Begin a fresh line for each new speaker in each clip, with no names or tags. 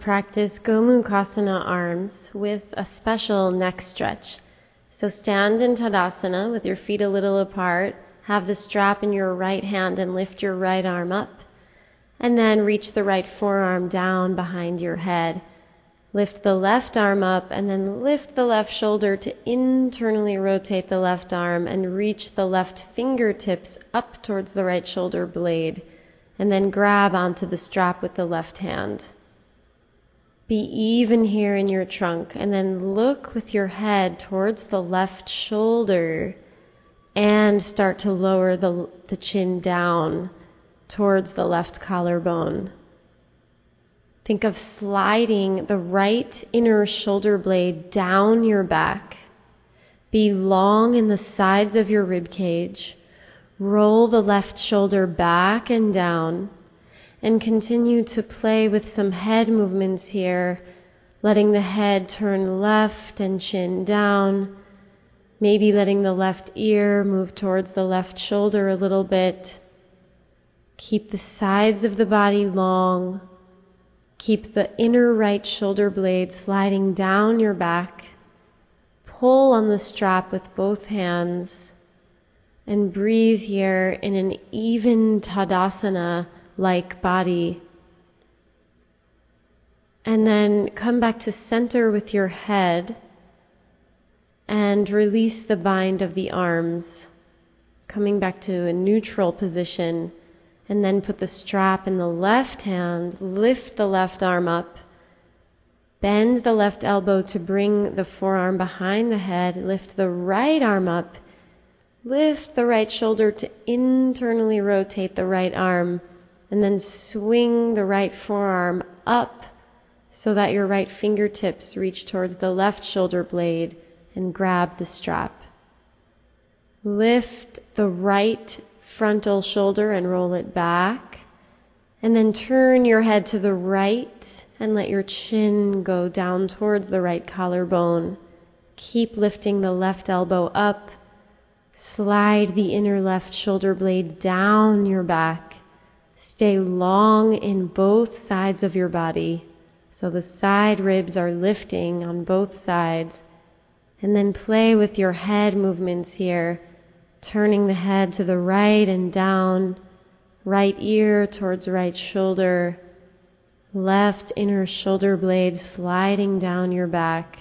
practice Gomukhasana arms with a special neck stretch. So stand in Tadasana with your feet a little apart. Have the strap in your right hand and lift your right arm up. And then reach the right forearm down behind your head. Lift the left arm up and then lift the left shoulder to internally rotate the left arm and reach the left fingertips up towards the right shoulder blade. And then grab onto the strap with the left hand. Be even here in your trunk and then look with your head towards the left shoulder and start to lower the chin down towards the left collarbone. Think of sliding the right inner shoulder blade down your back. Be long in the sides of your rib cage. Roll the left shoulder back and down. And continue to play with some head movements here, letting the head turn left and chin down. Maybe letting the left ear move towards the left shoulder a little bit. Keep the sides of the body long. Keep the inner right shoulder blade sliding down your back. Pull on the strap with both hands. And breathe here in an even Tadasana-like body. And then come back to center with your head and release the bind of the arms. Coming back to a neutral position. And then put the strap in the left hand, lift the left arm up, bend the left elbow to bring the forearm behind the head, lift the right arm up, lift the right shoulder to internally rotate the right arm, and then swing the right forearm up so that your right fingertips reach towards the left shoulder blade and grab the strap. Lift the right frontal shoulder and roll it back. And then turn your head to the right and let your chin go down towards the right collarbone. Keep lifting the left elbow up. Slide the inner left shoulder blade down your back. Stay long in both sides of your body. So the side ribs are lifting on both sides. And then play with your head movements here. Turning the head to the right and down, right ear towards right shoulder, left inner shoulder blade sliding down your back.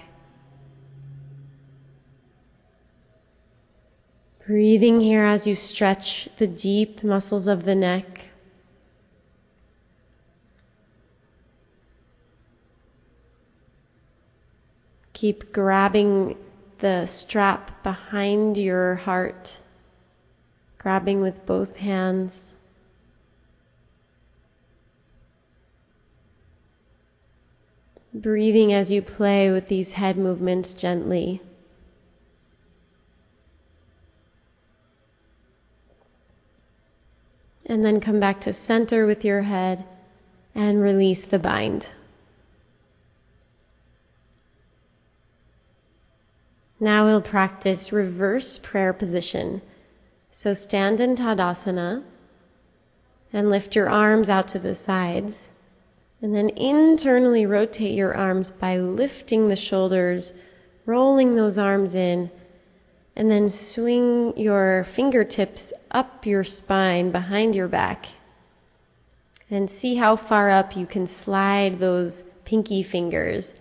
Breathing here as you stretch the deep muscles of the neck. Keep grabbing the strap behind your heart. Grabbing with both hands. Breathing as you play with these head movements gently. And then come back to center with your head and release the bind. Now we'll practice reverse prayer position. So stand in Tadasana and lift your arms out to the sides. And then internally rotate your arms by lifting the shoulders, rolling those arms in, and then swing your fingertips up your spine behind your back. And see how far up you can slide those pinky fingers.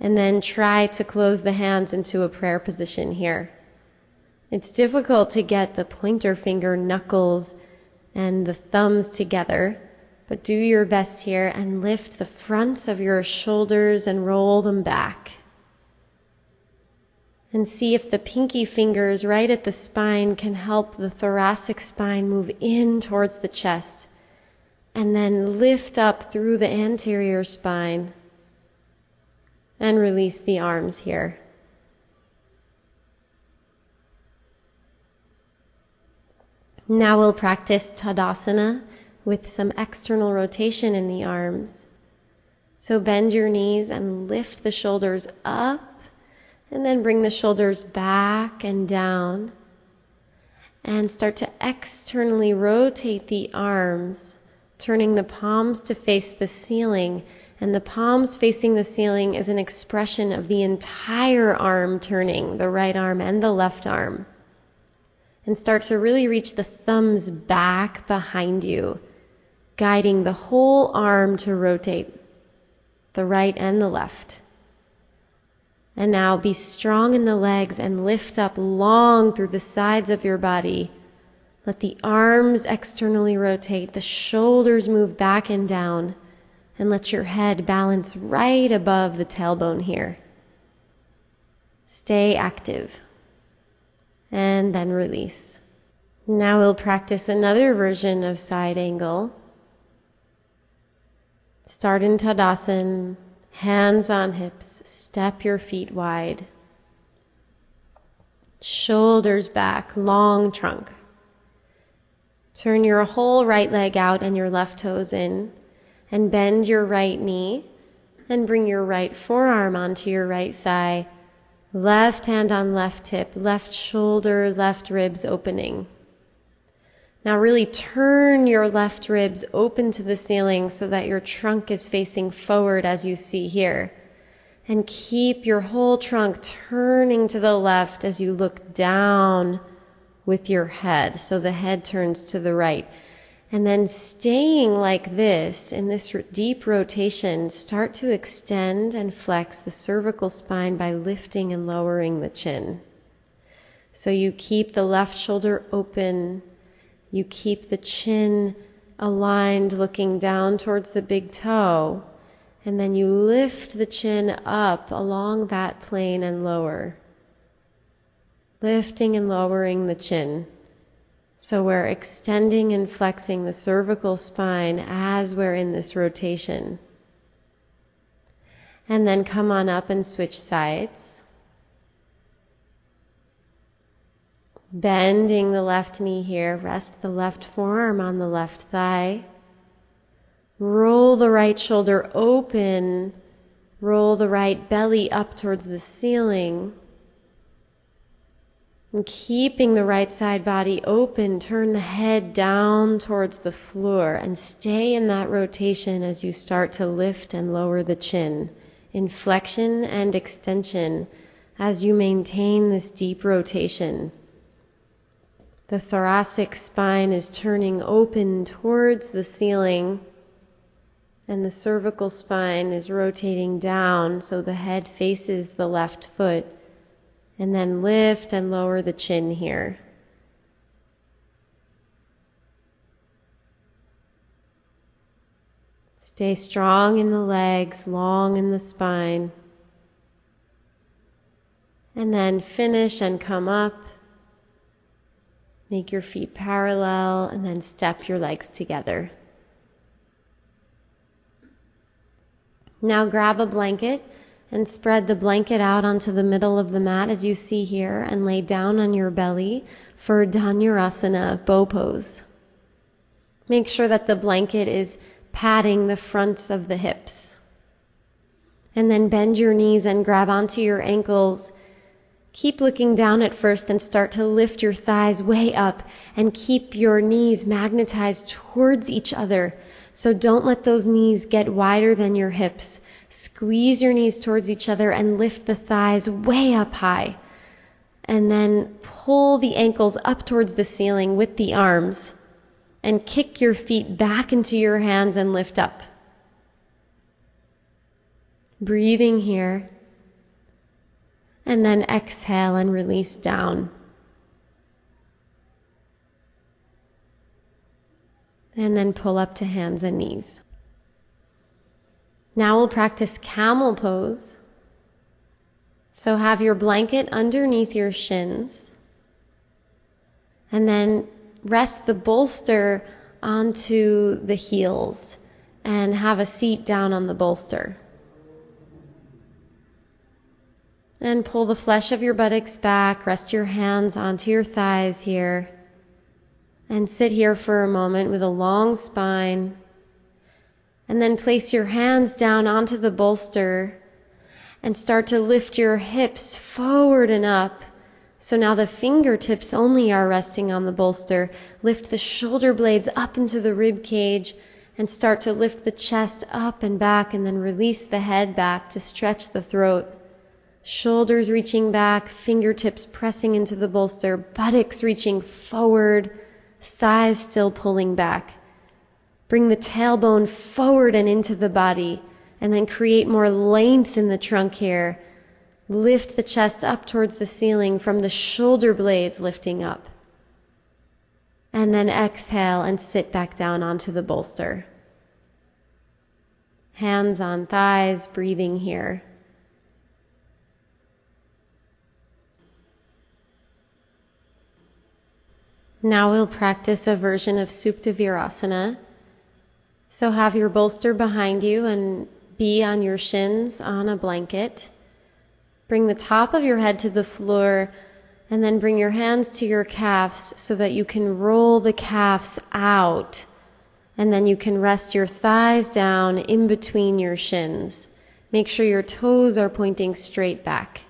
And then try to close the hands into a prayer position here. It's difficult to get the pointer finger knuckles and the thumbs together, but do your best here and lift the fronts of your shoulders and roll them back. And see if the pinky fingers right at the spine can help the thoracic spine move in towards the chest. And then lift up through the anterior spine and release the arms here. Now we'll practice Tadasana with some external rotation in the arms. So bend your knees and lift the shoulders up, and then bring the shoulders back and down. And start to externally rotate the arms, turning the palms to face the ceiling And the palms facing the ceiling is an expression of the entire arm turning, the right arm and the left arm. And start to really reach the thumbs back behind you, guiding the whole arm to rotate, the right and the left. And now be strong in the legs and lift up long through the sides of your body. Let the arms externally rotate, the shoulders move back and down, and let your head balance right above the tailbone here. Stay active. And then release. Now we'll practice another version of side angle. Start in Tadasana, hands on hips, step your feet wide. Shoulders back, long trunk. Turn your whole right leg out and your left toes in, and bend your right knee, and bring your right forearm onto your right thigh. Left hand on left hip, left shoulder, left ribs opening. Now really turn your left ribs open to the ceiling so that your trunk is facing forward as you see here. And keep your whole trunk turning to the left as you look down with your head. So the head turns to the right. And then staying like this, in this deep rotation, start to extend and flex the cervical spine by lifting and lowering the chin. So you keep the left shoulder open, you keep the chin aligned looking down towards the big toe, and then you lift the chin up along that plane and lower. Lifting and lowering the chin. So we're extending and flexing the cervical spine as we're in this rotation. And then come on up and switch sides. Bending the left knee here, rest the left forearm on the left thigh. Roll the right shoulder open, roll the right belly up towards the ceiling. And keeping the right side body open, turn the head down towards the floor and stay in that rotation as you start to lift and lower the chin. In flexion and extension as you maintain this deep rotation. The thoracic spine is turning open towards the ceiling, and the cervical spine is rotating down so the head faces the left foot. And then lift and lower the chin here. Stay strong in the legs, long in the spine. And then finish and come up. Make your feet parallel and then step your legs together. Now grab a blanket and spread the blanket out onto the middle of the mat as you see here and lay down on your belly for Dhanurasana, bow pose. Make sure that the blanket is padding the fronts of the hips. And then bend your knees and grab onto your ankles. Keep looking down at first and start to lift your thighs way up and keep your knees magnetized towards each other. So don't let those knees get wider than your hips. Squeeze your knees towards each other and lift the thighs way up high. And then pull the ankles up towards the ceiling with the arms and kick your feet back into your hands and lift up. Breathing here. And then exhale and release down. And then pull up to hands and knees. Now we'll practice camel pose. So have your blanket underneath your shins. And then rest the bolster onto the heels and have a seat down on the bolster. And pull the flesh of your buttocks back. Rest your hands onto your thighs here. And sit here for a moment with a long spine. And then place your hands down onto the bolster and start to lift your hips forward and up. So now the fingertips only are resting on the bolster. Lift the shoulder blades up into the rib cage and start to lift the chest up and back, and then release the head back to stretch the throat. Shoulders reaching back, fingertips pressing into the bolster, buttocks reaching forward, thighs still pulling back. Bring the tailbone forward and into the body, and then create more length in the trunk here. Lift the chest up towards the ceiling from the shoulder blades lifting up. And then exhale and sit back down onto the bolster. Hands on thighs, breathing here. Now we'll practice a version of Supta Virasana. So have your bolster behind you and be on your shins on a blanket. Bring the top of your head to the floor, and then bring your hands to your calves so that you can roll the calves out. And then you can rest your thighs down in between your shins. Make sure your toes are pointing straight back.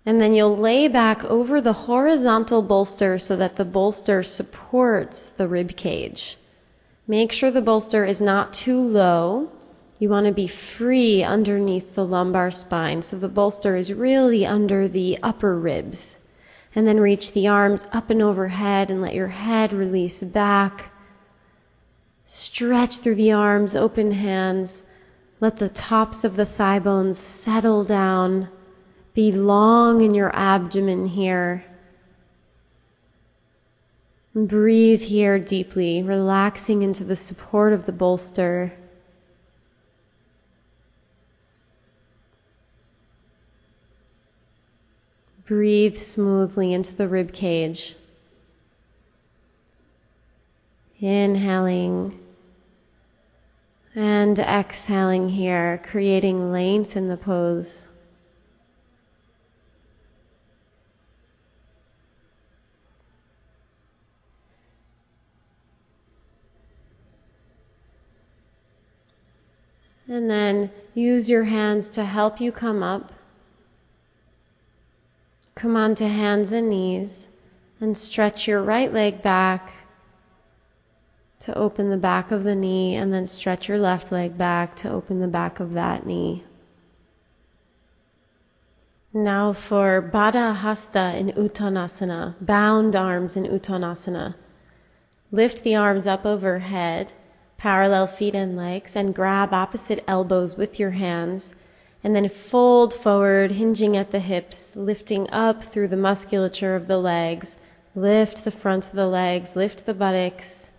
And then you'll lay back over the horizontal bolster so that the bolster supports the rib cage. Make sure the bolster is not too low. You want to be free underneath the lumbar spine, so the bolster is really under the upper ribs. And then reach the arms up and overhead and let your head release back. Stretch through the arms, open hands. Let the tops of the thigh bones settle down. Be long in your abdomen here. Breathe here deeply, relaxing into the support of the bolster. Breathe smoothly into the rib cage. Inhaling and exhaling here, creating length in the pose. And then use your hands to help you come up. Come onto hands and knees and stretch your right leg back to open the back of the knee, and then stretch your left leg back to open the back of that knee. Now for Baddha Hasta in Uttanasana, bound arms in Uttanasana. Lift the arms up overhead, parallel feet and legs, and grab opposite elbows with your hands. And then fold forward, hinging at the hips, lifting up through the musculature of the legs. Lift the fronts of the legs, lift the buttocks.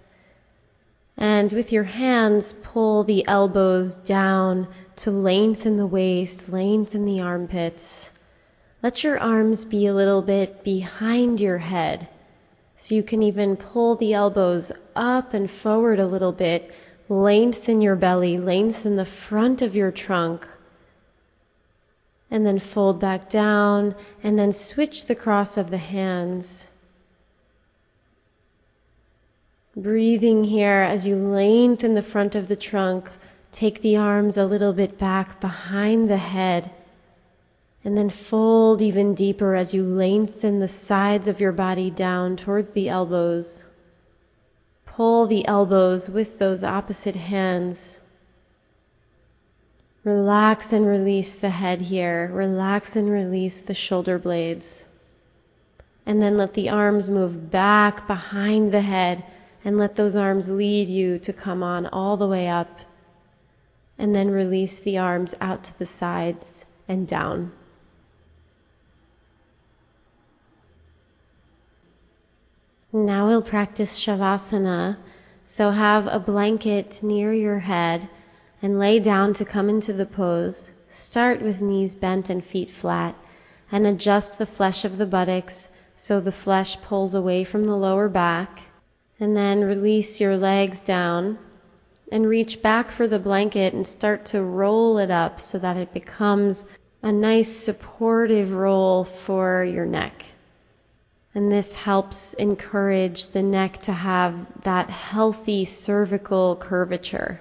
And with your hands, pull the elbows down to lengthen the waist, lengthen the armpits. Let your arms be a little bit behind your head, so you can even pull the elbows up and forward a little bit. Lengthen your belly, lengthen the front of your trunk. And then fold back down, and then switch the cross of the hands. Breathing here as you lengthen the front of the trunk, take the arms a little bit back behind the head, and then fold even deeper as you lengthen the sides of your body down towards the elbows. Pull the elbows with those opposite hands. Relax and release the head here. Relax and release the shoulder blades. And then let the arms move back behind the head, and let those arms lead you to come on all the way up. And then release the arms out to the sides and down. Now we'll practice Shavasana. So have a blanket near your head and lay down to come into the pose. Start with knees bent and feet flat, and adjust the flesh of the buttocks so the flesh pulls away from the lower back. And then release your legs down and reach back for the blanket and start to roll it up so that it becomes a nice supportive roll for your neck. And this helps encourage the neck to have that healthy cervical curvature.